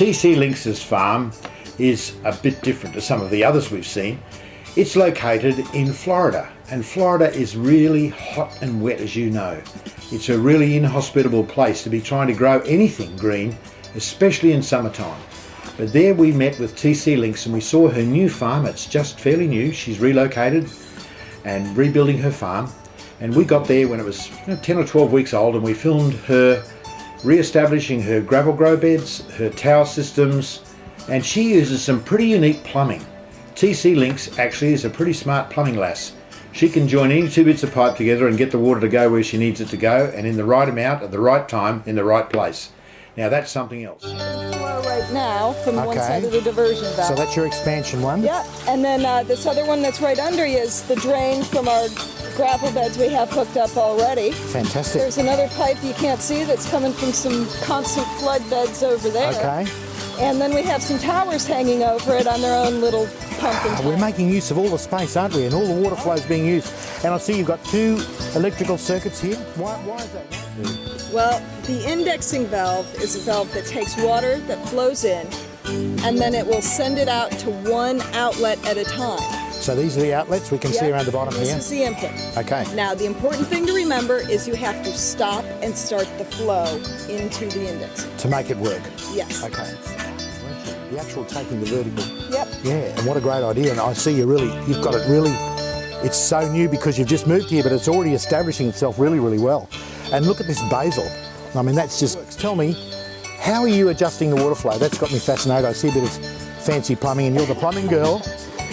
TCLynx's farm is a bit different to some of the others we've seen. It's located in Florida, and Florida is really hot and wet, as you know. It's a really inhospitable place to be trying to grow anything green, especially in summertime. But there we met with TCLynx and we saw her new farm. It's just fairly new. She's relocated and rebuilding her farm. And we got there when it was 10 or 12 weeks old, and we filmed her re-establishing her gravel grow beds, her tower systems, and she uses some pretty unique plumbing. TCLynx actually is a pretty smart plumbing lass. She can join any two bits of pipe together and get the water to go where she needs it to go, and in the right amount, at the right time, in the right place. Now that's something else. Flow right now from one side of the diversion valve. So that's your expansion one? Yeah, and then this other one that's right under you is the drain from our gravel beds we have hooked up already. Fantastic. There's another pipe you can't see that's coming from some constant flood beds over there. Okay. And then we have some towers hanging over it on their own little pump and We're making use of all the space, aren't we? And all the water flow is being used. And I see you've got two electrical circuits here. Why is that? Well, the indexing valve is a valve that takes water that flows in, and then it will send it out to one outlet at a time. So these are the outlets we can see around the bottom here? This is the input. Okay. Now, the important thing to remember is you have to stop and start the flow into the index. To make it work? Yes. Okay. The actual taking the vertical. Yep. Yeah, and what a great idea. And I see you've got it really, it's so new because you've just moved here, but it's already establishing itself really, really well. And look at this basil. I mean, that's just, tell me, how are you adjusting the water flow? That's got me fascinated. I see a bit of fancy plumbing, and you're the plumbing girl.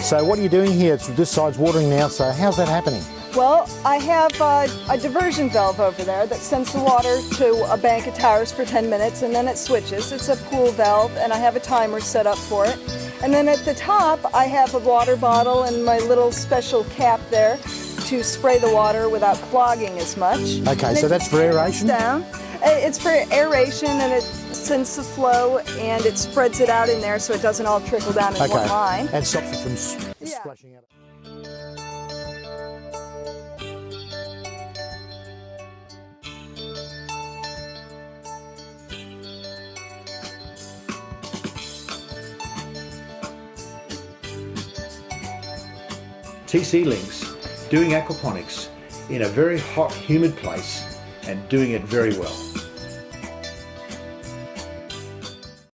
So what are you doing here? This side's watering now, so how's that happening? Well, I have a diversion valve over there that sends the water to a bank of towers for 10 minutes, and then it switches. It's a pool valve, and I have a timer set up for it. And then at the top, I have a water bottle and my little special cap there to spray the water without clogging as much. Okay, so that's for aeration? Down. It's for aeration, and it sends the flow and it spreads it out in there so it doesn't all trickle down in one line. And stops it from splashing out. TCLynx doing aquaponics in a very hot, humid place and doing it very well.